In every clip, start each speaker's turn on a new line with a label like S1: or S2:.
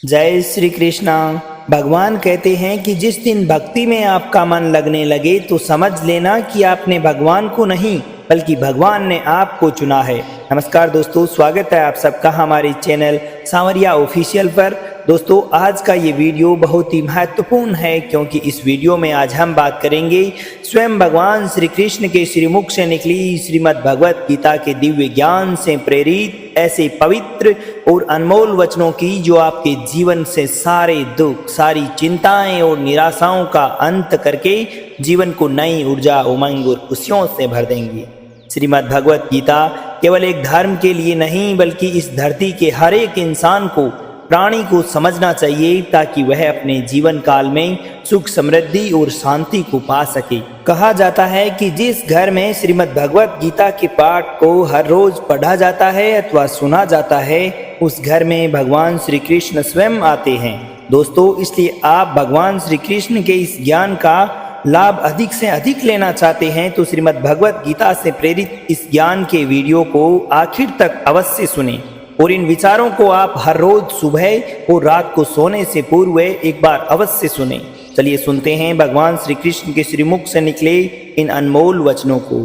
S1: जय श्री कृष्णा। भगवान कहते हैं कि जिस दिन भक्ति में आपका मन लगने लगे तो समझ लेना कि आपने भगवान को नहीं बल्कि भगवान ने आपको चुना है। नमस्कार दोस्तों, स्वागत है आप सबका हमारे चैनल सांवरिया ऑफिशियल पर। दोस्तों, आज का ये वीडियो बहुत ही महत्वपूर्ण है क्योंकि इस वीडियो में आज हम बात करेंगे स्वयं भगवान श्री कृष्ण के श्रीमुख से निकली श्रीमद् भगवत गीता के दिव्य ज्ञान से प्रेरित ऐसे पवित्र और अनमोल वचनों की जो आपके जीवन से सारे दुख, सारी चिंताएं और निराशाओं का अंत करके जीवन को नई ऊर्जा, उमंग और खुशियों से भर देंगे। श्रीमद् भगवत गीता केवल एक धर्म के लिए नहीं बल्कि इस धरती के हर एक इंसान को, प्राणी को समझना चाहिए ताकि वह अपने जीवन काल में सुख, समृद्धि और शांति को पा सके। कहा जाता है कि जिस घर में श्रीमद् भगवत गीता के पाठ को हर रोज पढ़ा जाता है अथवा सुना जाता है, उस घर में भगवान श्री कृष्ण स्वयं आते हैं। दोस्तों, इसलिए आप भगवान श्री कृष्ण के इस ज्ञान का लाभ अधिक से अधिक लेना चाहते हैं तो श्रीमद् भगवत गीता से प्रेरित इस ज्ञान के वीडियो को आखिर तक अवश्य सुने और इन विचारों को आप हर रोज सुबह और रात को सोने से पूर्व एक बार अवश्य सुने। चलिए सुनते हैं भगवान श्री कृष्ण के श्रीमुख से निकले इन अनमोल वचनों को।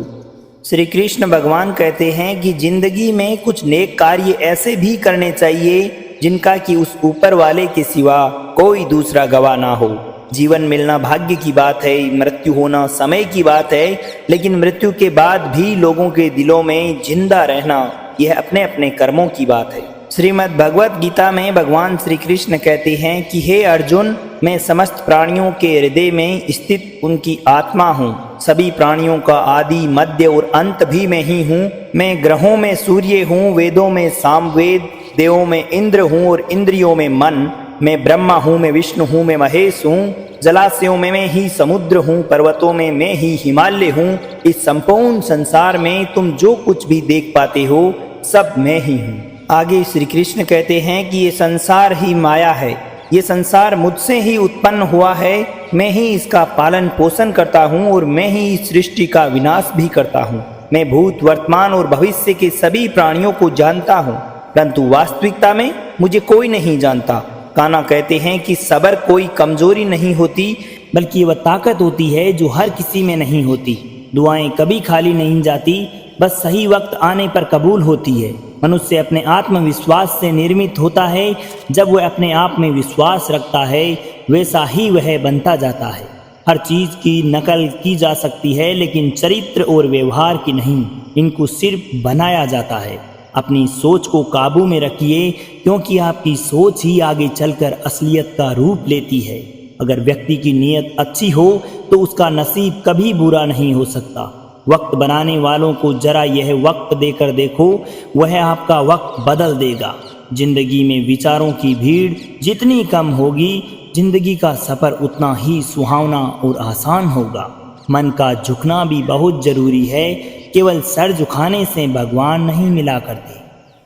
S1: श्री कृष्ण भगवान कहते हैं कि जिंदगी में कुछ नेक कार्य ऐसे भी करने चाहिए जिनका कि उस ऊपर वाले के सिवा कोई दूसरा गवाह ना हो। जीवन मिलना भाग्य की बात है, मृत्यु होना समय की बात है, लेकिन मृत्यु के बाद भी लोगों के दिलों में जिंदा रहना यह अपने अपने कर्मों की बात है। श्रीमद् भगवत गीता में भगवान श्री कृष्ण कहते हैं कि हे अर्जुन, मैं समस्त प्राणियों के हृदय में स्थित उनकी आत्मा हूँ। सभी प्राणियों का आदि, मध्य और अंत भी मैं ही हूँ। मैं ग्रहों में सूर्य हूँ, वेदों में सामवेद, देवों में इंद्र हूँ और इंद्रियों में मन। मैं ब्रह्मा हूँ, मैं विष्णु हूँ, मैं महेश हूँ। जलाशयों में मैं ही समुद्र हूँ, पर्वतों में मैं ही हिमालय हूँ। इस संपूर्ण संसार में तुम जो कुछ भी देख पाते हो सब मैं ही हूँ। आगे श्री कृष्ण कहते हैं कि ये संसार ही माया है, ये संसार मुझसे ही उत्पन्न हुआ है। मैं ही इसका पालन पोषण करता हूँ और मैं ही इस सृष्टि का विनाश भी करता हूँ। मैं भूत, वर्तमान और भविष्य के सभी प्राणियों को जानता हूँ, परंतु वास्तविकता में मुझे कोई नहीं जानता। कान्हा कहते हैं कि सबर कोई कमजोरी नहीं होती बल्कि वह ताकत होती है जो हर किसी में नहीं होती। दुआएं कभी खाली नहीं जाती, बस सही वक्त आने पर कबूल होती है। मनुष्य अपने आत्मविश्वास से निर्मित होता है। जब वह अपने आप में विश्वास रखता है वैसा ही वह बनता जाता है। हर चीज की नकल की जा सकती है लेकिन चरित्र और व्यवहार की नहीं, इनको सिर्फ बनाया जाता है। अपनी सोच को काबू में रखिए क्योंकि आपकी सोच ही आगे चलकर असलियत का रूप लेती है। अगर व्यक्ति की नीयत अच्छी हो तो उसका नसीब कभी बुरा नहीं हो सकता। वक्त बनाने वालों को जरा यह वक्त देकर देखो, वह आपका वक्त बदल देगा। जिंदगी में विचारों की भीड़ जितनी कम होगी, जिंदगी का सफर उतना ही सुहावना और आसान होगा। मन का झुकना भी बहुत जरूरी है, केवल सर झुकाने से भगवान नहीं मिला करते।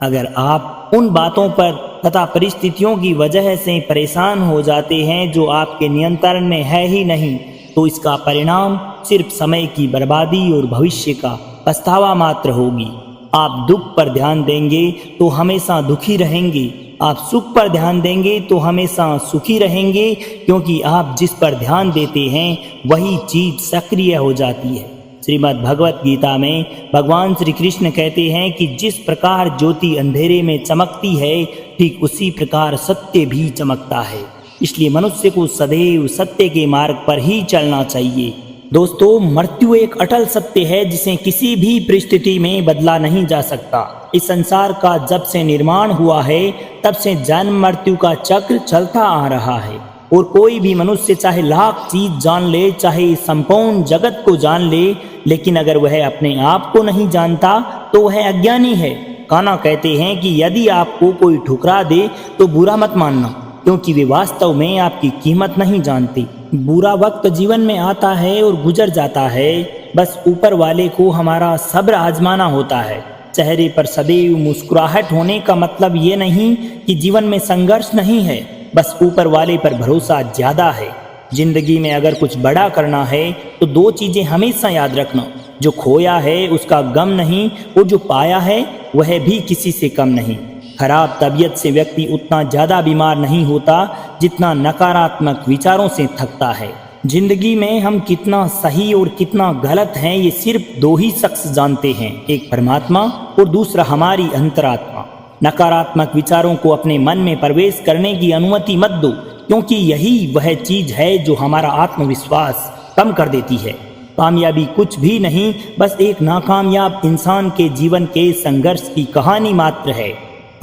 S1: अगर आप उन बातों पर तथा परिस्थितियों की वजह से परेशान हो जाते हैं जो आपके नियंत्रण में है ही नहीं, तो इसका परिणाम सिर्फ समय की बर्बादी और भविष्य का पछतावा मात्र होगी। आप दुख पर ध्यान देंगे तो हमेशा दुखी रहेंगे, आप सुख पर ध्यान देंगे तो हमेशा सुखी रहेंगे, क्योंकि आप जिस पर ध्यान देते हैं वही चीज सक्रिय हो जाती है। श्रीमद् भगवत गीता में भगवान श्री कृष्ण कहते हैं कि जिस प्रकार ज्योति अंधेरे में चमकती है, ठीक उसी प्रकार सत्य भी चमकता है। इसलिए मनुष्य को सदैव सत्य के मार्ग पर ही चलना चाहिए। दोस्तों, मृत्यु एक अटल सत्य है जिसे किसी भी परिस्थिति में बदला नहीं जा सकता। इस संसार का जब से निर्माण हुआ है तब से जन्म मृत्यु का चक्र चलता आ रहा है और कोई भी मनुष्य चाहे लाख चीज जान ले, चाहे संपूर्ण जगत को जान ले, लेकिन अगर वह अपने आप को नहीं जानता तो वह अज्ञानी है। कान्हा कहते हैं कि यदि आपको कोई ठुकरा दे तो बुरा मत मानना, क्योंकि वे वास्तव में आपकी कीमत नहीं जानते। बुरा वक्त जीवन में आता है और गुजर जाता है, बस ऊपर वाले को हमारा सब्र आजमाना होता है। चेहरे पर सदैव मुस्कुराहट होने का मतलब ये नहीं कि जीवन में संघर्ष नहीं है, बस ऊपर वाले पर भरोसा ज्यादा है। जिंदगी में अगर कुछ बड़ा करना है तो दो चीजें हमेशा याद रखना, जो खोया है उसका गम नहीं और जो पाया है वह भी किसी से कम नहीं। खराब तबीयत से व्यक्ति उतना ज़्यादा बीमार नहीं होता जितना नकारात्मक विचारों से थकता है। जिंदगी में हम कितना सही और कितना गलत हैं ये सिर्फ दो ही शख्स जानते हैं, एक परमात्मा और दूसरा हमारी अंतरात्मा। नकारात्मक विचारों को अपने मन में प्रवेश करने की अनुमति मत दो, क्योंकि यही वह चीज है जो हमारा आत्मविश्वास कम कर देती है। कामयाबी कुछ भी नहीं, बस एक नाकामयाब इंसान के जीवन के संघर्ष की कहानी मात्र है।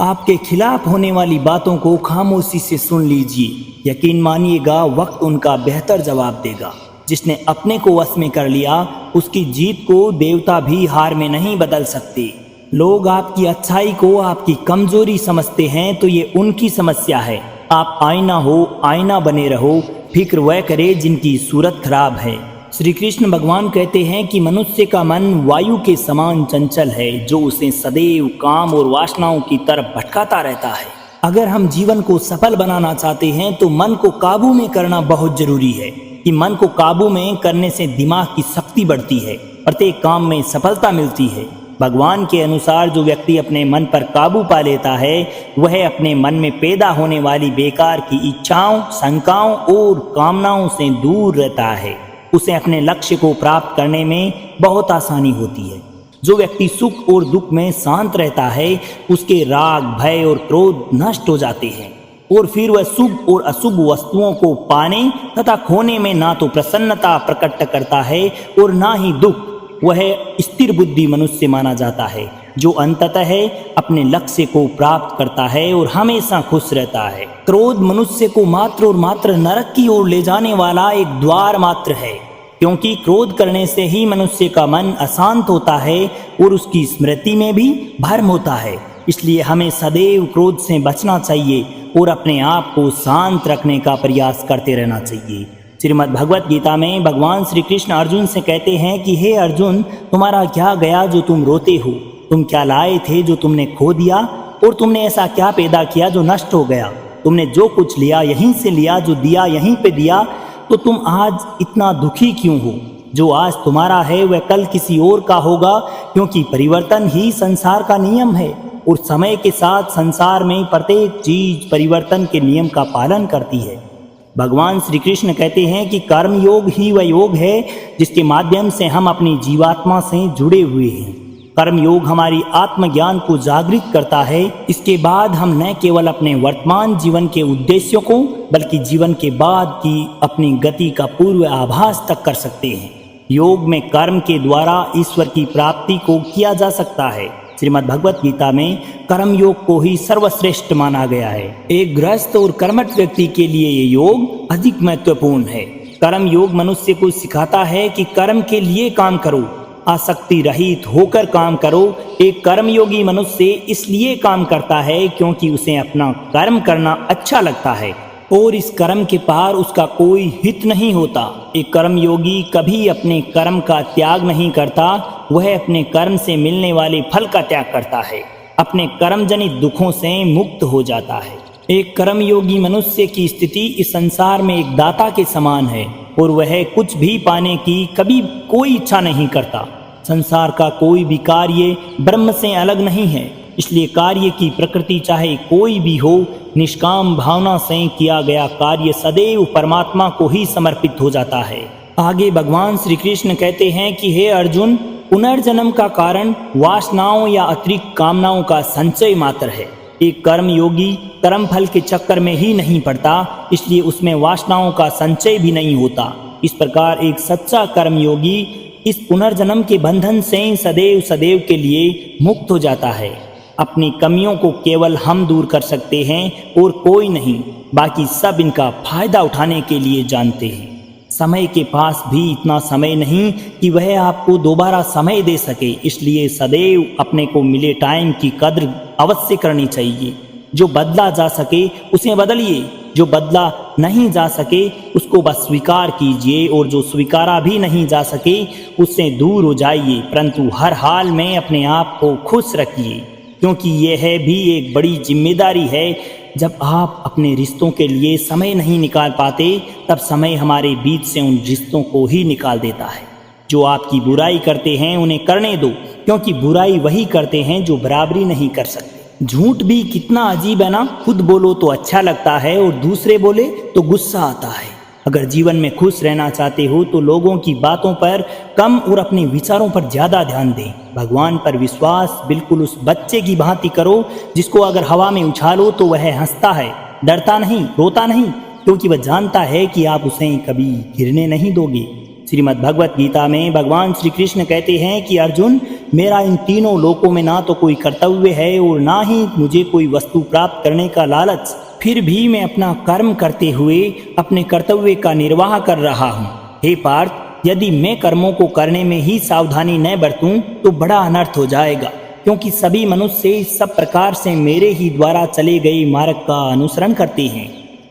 S1: आपके खिलाफ होने वाली बातों को खामोशी से सुन लीजिए, यकीन मानिएगा वक्त उनका बेहतर जवाब देगा। जिसने अपने को वश में कर लिया उसकी जीत को देवता भी हार में नहीं बदल सकते। लोग आपकी अच्छाई को आपकी कमजोरी समझते हैं तो ये उनकी समस्या है। आप आईना हो, आईना बने रहो, फिक्र वह करे जिनकी सूरत खराब है। श्री कृष्ण भगवान कहते हैं कि मनुष्य का मन वायु के समान चंचल है, जो उसे सदैव काम और वासनाओं की तरफ भटकाता रहता है। अगर हम जीवन को सफल बनाना चाहते हैं तो मन को काबू में करना बहुत जरूरी है, कि मन को काबू में करने से दिमाग की शक्ति बढ़ती है, प्रत्येक काम में सफलता मिलती है। भगवान के अनुसार जो व्यक्ति अपने मन पर काबू पा लेता है वह अपने मन में पैदा होने वाली बेकार की इच्छाओं, शंकाओं और कामनाओं से दूर रहता है। उसे अपने लक्ष्य को प्राप्त करने में बहुत आसानी होती है। जो व्यक्ति सुख और दुख में शांत रहता है उसके राग, भय और क्रोध नष्ट हो जाते हैं और फिर वह शुभ और अशुभ वस्तुओं को पाने तथा खोने में ना तो प्रसन्नता प्रकट करता है और ना ही दुख। वह स्थिर बुद्धि मनुष्य माना जाता है जो अंततः अपने लक्ष्य को प्राप्त करता है और हमेशा खुश रहता है। क्रोध मनुष्य को मात्र और मात्र नरक की ओर ले जाने वाला एक द्वार मात्र है, क्योंकि क्रोध करने से ही मनुष्य का मन अशांत होता है और उसकी स्मृति में भी भ्रम होता है। इसलिए हमें सदैव क्रोध से बचना चाहिए और अपने आप को शांत रखने का प्रयास करते रहना चाहिए। श्रीमद् भगवत गीता में भगवान श्री कृष्ण अर्जुन से कहते हैं कि हे अर्जुन, तुम्हारा क्या गया जो तुम रोते हो? तुम क्या लाए थे जो तुमने खो दिया? और तुमने ऐसा क्या पैदा किया जो नष्ट हो गया? तुमने जो कुछ लिया यहीं से लिया, जो दिया यहीं पे दिया, तो तुम आज इतना दुखी क्यों हो? जो आज तुम्हारा है वह कल किसी और का होगा, क्योंकि परिवर्तन ही संसार का नियम है और समय के साथ संसार में प्रत्येक चीज परिवर्तन के नियम का पालन करती है। भगवान श्री कृष्ण कहते हैं कि कर्म योग ही वह योग है जिसके माध्यम से हम अपनी जीवात्मा से जुड़े हुए हैं। कर्म योग हमारी आत्मज्ञान को जागृत करता है। इसके बाद हम न केवल अपने वर्तमान जीवन के उद्देश्यों को बल्कि जीवन के बाद की अपनी गति का पूर्व आभास तक कर सकते हैं। योग में कर्म के द्वारा ईश्वर की प्राप्ति को किया जा सकता है। श्रीमद् भगवत गीता में कर्म योग को ही सर्वश्रेष्ठ माना गया है। एक गृहस्थ और कर्मठ व्यक्ति के लिए ये योग अधिक महत्वपूर्ण है। कर्म योग मनुष्य को सिखाता है कि कर्म के लिए काम करो, आसक्ति रहित होकर काम करो। एक कर्मयोगी मनुष्य इसलिए काम करता है क्योंकि उसे अपना कर्म करना अच्छा लगता है और इस कर्म के पार उसका कोई हित नहीं होता। एक कर्मयोगी कभी अपने कर्म का त्याग नहीं करता, वह अपने कर्म से मिलने वाले फल का त्याग करता है, अपने कर्म जनित दुखों से मुक्त हो जाता है। एक कर्मयोगी मनुष्य की स्थिति इस संसार में एक दाता के समान है और वह कुछ भी पाने की कभी कोई इच्छा नहीं करता। संसार का कोई भी कार्य ब्रह्म से अलग नहीं है, इसलिए कार्य की प्रकृति चाहे कोई भी हो, निष्काम भावना से किया गया कार्य सदैव परमात्मा को ही समर्पित हो जाता है। आगे भगवान श्री कृष्ण कहते हैं कि हे अर्जुन, पुनर्जन्म का कारण वासनाओं या अतिरिक्त कामनाओं का संचय मात्र है। एक कर्म योगी कर्म फल के चक्कर में ही नहीं पड़ता, इसलिए उसमें वासनाओं का संचय भी नहीं होता। इस प्रकार एक सच्चा कर्म योगी इस पुनर्जन्म के बंधन से सदैव सदैव के लिए मुक्त हो जाता है। अपनी कमियों को केवल हम दूर कर सकते हैं और कोई नहीं, बाकी सब इनका फायदा उठाने के लिए जानते हैं। समय के पास भी इतना समय नहीं कि वह आपको दोबारा समय दे सके, इसलिए सदैव अपने को मिले टाइम की कद्र अवश्य करनी चाहिए। जो बदला जा सके उसे बदलिए, जो बदला नहीं जा सके उसको बस स्वीकार कीजिए और जो स्वीकारा भी नहीं जा सके उससे दूर हो जाइए, परंतु हर हाल में अपने आप को खुश रखिए, क्योंकि यह भी एक बड़ी जिम्मेदारी है। जब आप अपने रिश्तों के लिए समय नहीं निकाल पाते तब समय हमारे बीच से उन रिश्तों को ही निकाल देता है। जो आपकी बुराई करते हैं उन्हें करने दो, क्योंकि बुराई वही करते हैं जो बराबरी नहीं कर सकते। झूठ भी कितना अजीब है ना, खुद बोलो तो अच्छा लगता है और दूसरे बोले तो गुस्सा आता है। अगर जीवन में खुश रहना चाहते हो तो लोगों की बातों पर कम और अपने विचारों पर ज़्यादा ध्यान दें। भगवान पर विश्वास बिल्कुल उस बच्चे की भांति करो जिसको अगर हवा में उछालो तो वह हंसता है, डरता नहीं, रोता नहीं, क्योंकि वह जानता है कि आप उसे कभी गिरने नहीं दोगे। श्रीमद् भगवत गीता में भगवान श्री कृष्ण कहते हैं कि अर्जुन, मेरा इन तीनों लोकों में ना तो कोई कर्तव्य है और ना ही मुझे कोई वस्तु प्राप्त करने का लालच, फिर भी मैं अपना कर्म करते हुए अपने कर्तव्य का निर्वाह कर रहा हूँ। हे पार्थ, यदि मैं कर्मों को करने में ही सावधानी न बरतूं तो बड़ा अनर्थ हो जाएगा, क्योंकि सभी मनुष्य सब प्रकार से मेरे ही द्वारा चले गए मार्ग का अनुसरण करते हैं।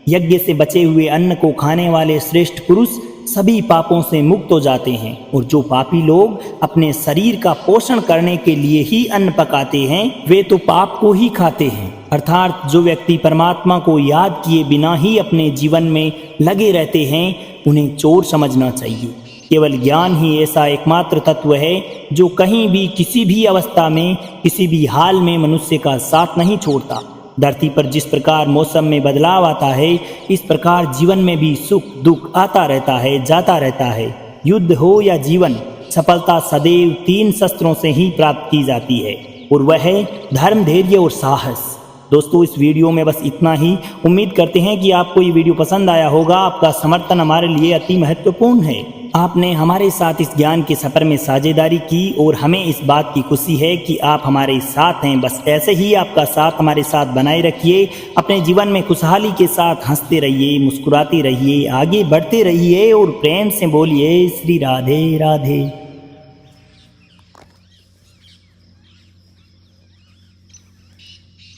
S1: यज्ञ से बचे हुए अन्न को खाने वाले श्रेष्ठ पुरुष सभी पापों से मुक्त हो जाते हैं, और जो पापी लोग अपने शरीर का पोषण करने के लिए ही अन्न पकाते हैं वे तो पाप को ही खाते हैं। अर्थात जो व्यक्ति परमात्मा को याद किए बिना ही अपने जीवन में लगे रहते हैं उन्हें चोर समझना चाहिए। केवल ज्ञान ही ऐसा एकमात्र तत्व है जो कहीं भी किसी भी अवस्था में किसी भी हाल में मनुष्य का साथ नहीं छोड़ता। धरती पर जिस प्रकार मौसम में बदलाव आता है, इस प्रकार जीवन में भी सुख दुख आता रहता है, जाता रहता है। युद्ध हो या जीवन, सफलता सदैव 3 शस्त्रों से ही प्राप्त की जाती है, और वह है धर्म, धैर्य और साहस। दोस्तों, इस वीडियो में बस इतना ही। उम्मीद करते हैं कि आपको ये वीडियो पसंद आया होगा। आपका समर्थन हमारे लिए अति महत्वपूर्ण है। आपने हमारे साथ इस ज्ञान के सफ़र में साझेदारी की और हमें इस बात की खुशी है कि आप हमारे साथ हैं। बस ऐसे ही आपका साथ हमारे साथ बनाए रखिए। अपने जीवन में खुशहाली के साथ हंसते रहिए, मुस्कुराते रहिए, आगे बढ़ते रहिए और प्रेम से बोलिए श्री राधे राधे।